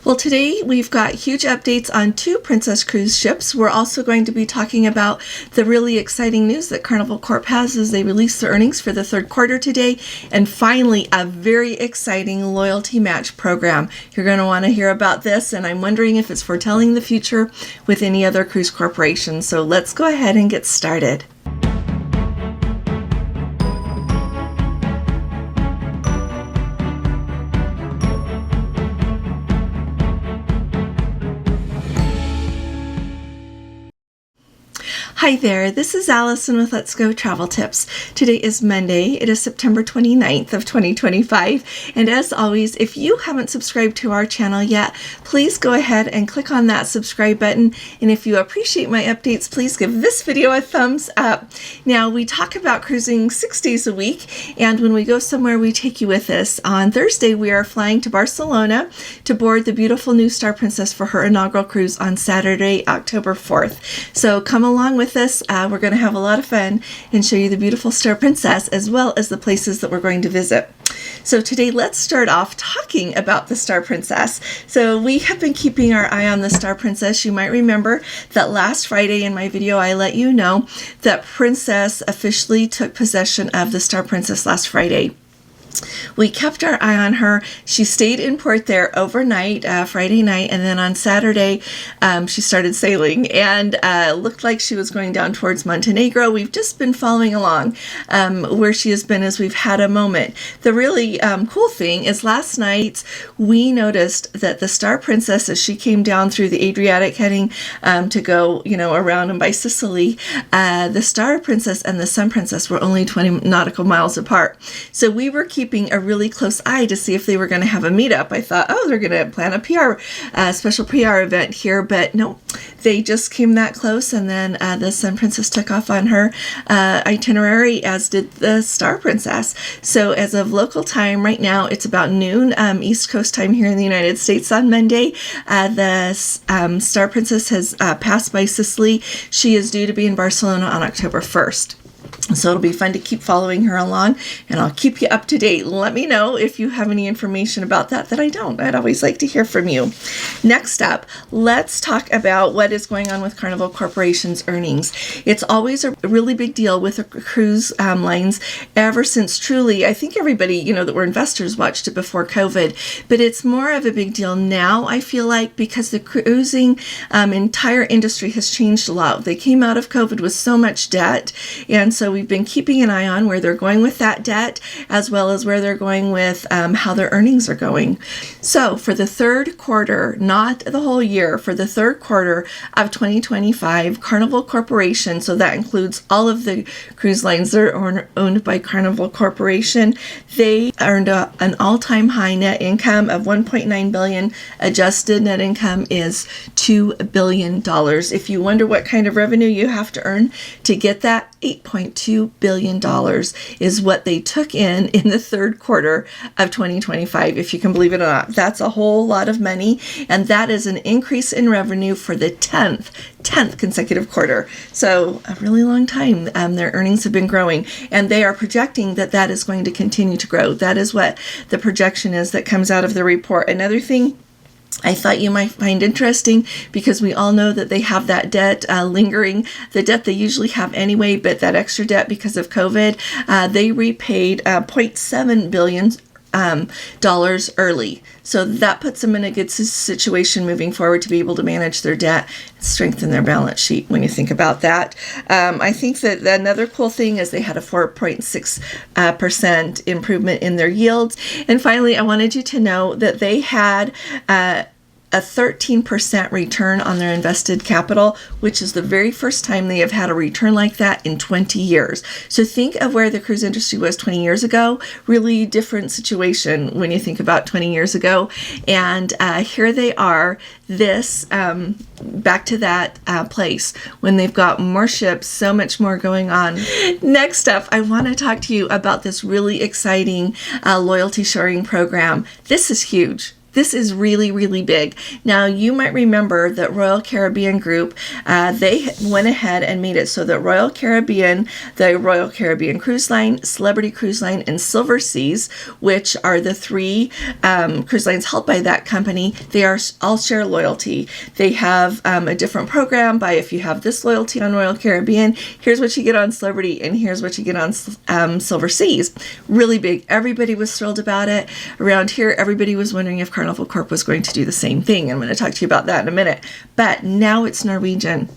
Well, today we've got huge updates on 2 Princess cruise ships. We're also going to be talking about the really exciting news that Carnival Corp has as they release their earnings for the third quarter today. And finally, a very exciting loyalty match program. You're going to want to hear about this, and I'm wondering if it's foretelling the future with any other cruise corporation. So let's go ahead and get started. Hi there, this is Allison with Let's Go Travel Tips. Today is Monday. It is September 29th of 2025. And as always, if you haven't subscribed to our channel yet, please go ahead and click on that subscribe button. And if you appreciate my updates, please give this video a thumbs up. Now, we talk about cruising 6 days a week, and when we go somewhere, we take you with us. On Thursday, we are flying to Barcelona to board the beautiful new Star Princess for her inaugural cruise on Saturday, October 4th. So come along with us. We're going to have a lot of fun and show you the beautiful Star Princess as well as the places that we're going to visit. So today, let's start off talking about the Star Princess. So we have been keeping our eye on the Star Princess. You might remember that last Friday in my video, I let you know that Princess officially took possession of the Star Princess last Friday. We kept our eye on her. She stayed in port there overnight, Friday night, and then on Saturday, she started sailing and looked like she was going down towards Montenegro. We've just been following along where she has been as we've had a moment. The really cool thing is last night we noticed that the Star Princess, as she came down through the Adriatic heading to go, around and by Sicily, the Star Princess and the Sun Princess were only 20 nautical miles apart. So we were keeping a really close eye to see if they were going to have a meetup. I thought, they're going to plan a special PR event here, but no, they just came that close, and then the Sun Princess took off on her itinerary, as did the Star Princess. So as of local time right now, it's about noon East Coast time here in the United States on Monday. The Star Princess has passed by Sicily. She is due to be in Barcelona on October 1st. So it'll be fun to keep following her along, and I'll keep you up to date. Let me know if you have any information about that I don't. I'd always like to hear from you. Next up, let's talk about what is going on with Carnival Corporation's earnings. It's always a really big deal with the cruise lines ever since truly, I think everybody, that were investors watched it before COVID, but it's more of a big deal now, I feel like, because the cruising entire industry has changed a lot. They came out of COVID with so much debt, and so we've been keeping an eye on where they're going with that debt, as well as where they're going with how their earnings are going. So for the third quarter, not the whole year, for the third quarter of 2025, Carnival Corporation, so that includes all of the cruise lines that are owned by Carnival Corporation, they earned an all-time high net income of $1.9 billion. Adjusted net income is $2 billion. If you wonder what kind of revenue you have to earn to get that, $8.2 billion is what they took in the third quarter of 2025. If you can believe it or not, that's a whole lot of money, and that is an increase in revenue for the 10th consecutive quarter. So a really long time. Their earnings have been growing, and they are projecting that is going to continue to grow. That is what the projection is that comes out of the report. Another thing I thought you might find interesting, because we all know that they have that debt lingering, the debt they usually have anyway, but that extra debt because of COVID, they repaid $0.7 billion dollars early. So that puts them in a good situation moving forward to be able to manage their debt and strengthen their balance sheet when you think about that. I think that another cool thing is they had a 4.6% improvement in their yields. And finally, I wanted you to know that they had a 13% return on their invested capital, which is the very first time they have had a return like that in 20 years. So think of where the cruise industry was 20 years ago. Really different situation when you think about 20 years ago. And here they are, back to that place when they've got more ships, so much more going on. Next up, I want to talk to you about this really exciting loyalty sharing program. This is huge. This is really, really big. Now, you might remember that Royal Caribbean Group, they went ahead and made it so that Royal Caribbean, the Royal Caribbean Cruise Line, Celebrity Cruise Line, and Silver Seas, which are the three cruise lines held by that company, they are all share loyalty. They have a different program by if you have this loyalty on Royal Caribbean, here's what you get on Celebrity, and here's what you get on Silver Seas. Really big. Everybody was thrilled about it. Around here, everybody was wondering if Carnival Corp was going to do the same thing. I'm going to talk to you about that in a minute. But now it's Norwegian.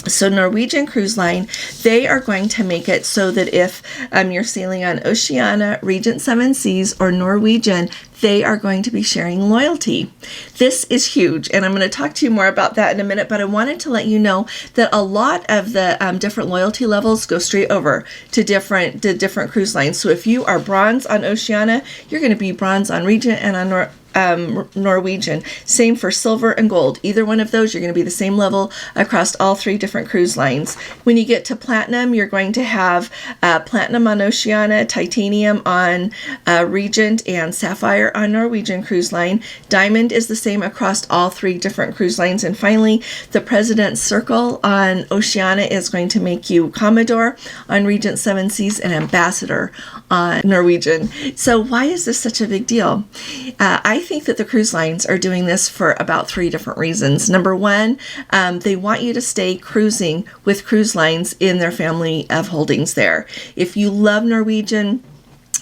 So Norwegian Cruise Line, they are going to make it so that if you're sailing on Oceania, Regent Seven Seas, or Norwegian, they are going to be sharing loyalty. This is huge, and I'm going to talk to you more about that in a minute, but I wanted to let you know that a lot of the different loyalty levels go straight over to different cruise lines. So if you are bronze on Oceania, you're going to be bronze on Regent and on Norwegian. Same for silver and gold. Either one of those, you're going to be the same level across all three different cruise lines. When you get to platinum, you're going to have platinum on Oceania, titanium on Regent, and sapphire on Norwegian Cruise Line. Diamond is the same across all three different cruise lines. And finally, the President's Circle on Oceania is going to make you Commodore on Regent Seven Seas and Ambassador on Norwegian. So why is this such a big deal? I think that the cruise lines are doing this for about three different reasons. Number one, they want you to stay cruising with cruise lines in their family of holdings there. If you love Norwegian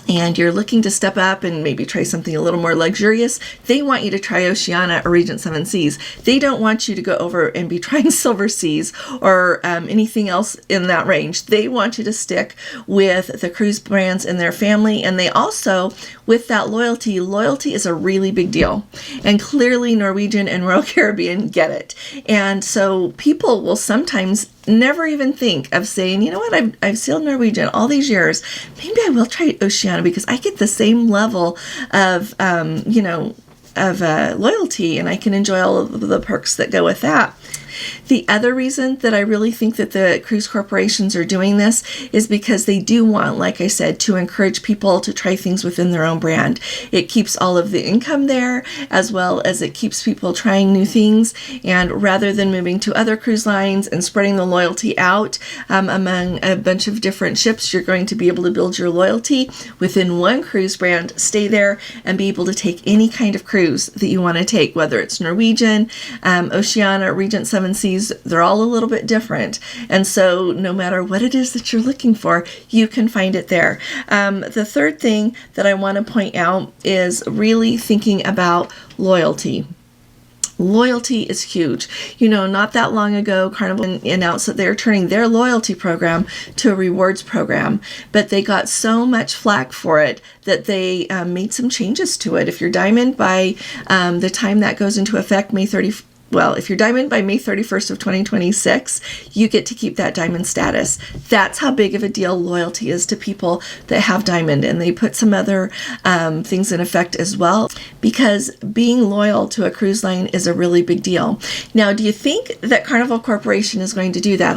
and you're looking to step up and maybe try something a little more luxurious, they want you to try Oceania or Regent Seven Seas. They don't want you to go over and be trying Silver Seas or anything else in that range. They want you to stick with the cruise brands in their family. And they also, with that loyalty is a really big deal. And clearly Norwegian and Royal Caribbean get it. And so people will sometimes never even think of saying, you know what, I've sailed Norwegian all these years. Maybe I will try Oceania because I get the same level of, loyalty, and I can enjoy all of the perks that go with that. The other reason that I really think that the cruise corporations are doing this is because they do want, like I said, to encourage people to try things within their own brand. It keeps all of the income there, as well as it keeps people trying new things. And rather than moving to other cruise lines and spreading the loyalty out among a bunch of different ships, you're going to be able to build your loyalty within one cruise brand, stay there, and be able to take any kind of cruise that you want to take, whether it's Norwegian, Oceania, Regent Seven Seas. They're all a little bit different. And so no matter what it is that you're looking for, you can find it there. The third thing that I want to point out is really thinking about loyalty. Loyalty is huge. Not that long ago, Carnival announced that they're turning their loyalty program to a rewards program, but they got so much flack for it that they made some changes to it. If you're Diamond by the time that goes into effect, if you're Diamond by May 31st of 2026, you get to keep that Diamond status. That's how big of a deal loyalty is to people that have Diamond. And they put some other things in effect as well, because being loyal to a cruise line is a really big deal. Now, do you think that Carnival Corporation is going to do that?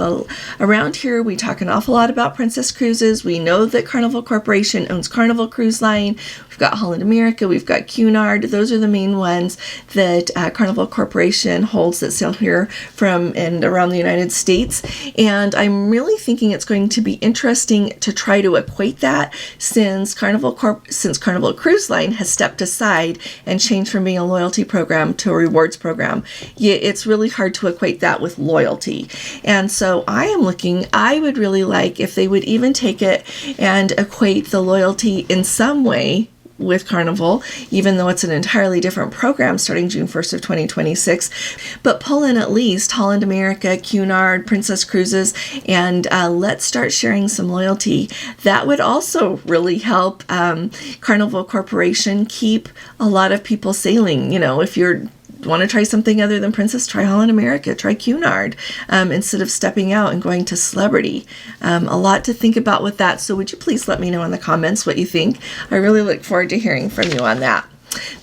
Around here, we talk an awful lot about Princess Cruises. We know that Carnival Corporation owns Carnival Cruise Line. We've got Holland America. We've got Cunard. Those are the main ones that Carnival Corporation holds that sail here from and around the United States. And I'm really thinking it's going to be interesting to try to equate that since Carnival Cruise Line has stepped aside and changed from being a loyalty program to a rewards program. It's really hard to equate that with loyalty. And so I would really like if they would even take it and equate the loyalty in some way with Carnival, even though it's an entirely different program starting June 1st of 2026, but pull in at least Holland America, Cunard, Princess Cruises, and let's start sharing some loyalty. That would also really help Carnival Corporation keep a lot of people sailing. If you're want to try something other than Princess, try Holland America, try Cunard, instead of stepping out and going to Celebrity. A lot to think about with that. So would you please let me know in the comments what you think? I really look forward to hearing from you on that.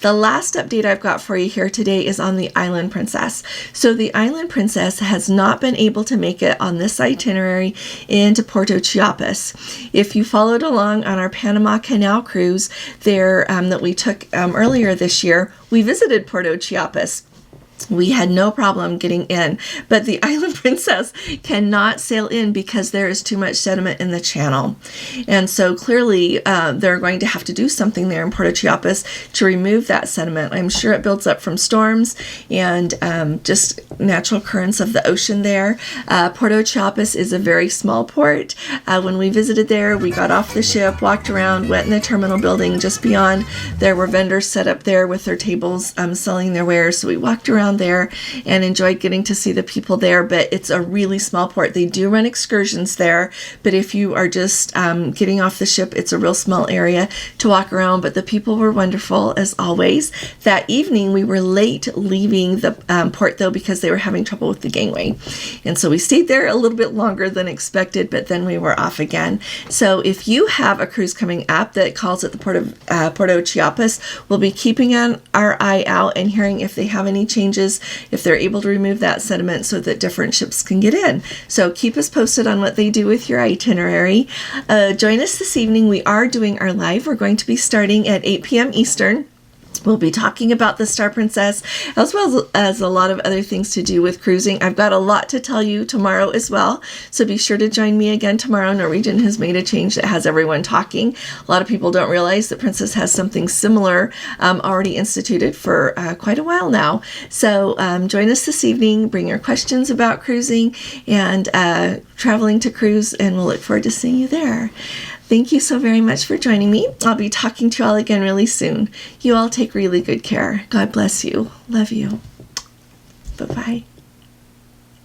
The last update I've got for you here today is on the Island Princess. So the Island Princess has not been able to make it on this itinerary into Puerto Chiapas. If you followed along on our Panama Canal cruise there that we took earlier this year, we visited Puerto Chiapas. We had no problem getting in, but the Island Princess cannot sail in because there is too much sediment in the channel. And so clearly they're going to have to do something there in Puerto Chiapas to remove that sediment. I'm sure it builds up from storms and just natural currents of the ocean there. Puerto Chiapas is a very small port. When we visited there, we got off the ship, walked around, went in the terminal building just beyond. There were vendors set up there with their tables selling their wares. So we walked around there and enjoyed getting to see the people there, but it's a really small port. They do run excursions there, but if you are just getting off the ship, it's a real small area to walk around, but the people were wonderful as always. That evening we were late leaving the port though because they were having trouble with the gangway, and so we stayed there a little bit longer than expected, but then we were off again. So if you have a cruise coming up that calls at the port of Puerto Chiapas, we'll be keeping our eye out and hearing if they have any changes, if they're able to remove that sediment so that different ships can get in. So keep us posted on what they do with your itinerary. Join us this evening. We are doing our live. We're going to be starting at 8 p.m. Eastern. We'll be talking about the Star Princess as well as a lot of other things to do with cruising. I've got a lot to tell you tomorrow as well, so be sure to join me again tomorrow. Norwegian has made a change that has everyone talking. A lot of people don't realize that Princess has something similar already instituted for quite a while now. So join us this evening. Bring your questions about cruising and traveling to cruise, and we'll look forward to seeing you there. Thank you so very much for joining me. I'll be talking to you all again really soon. You all take really good care. God bless you. Love you. Bye-bye.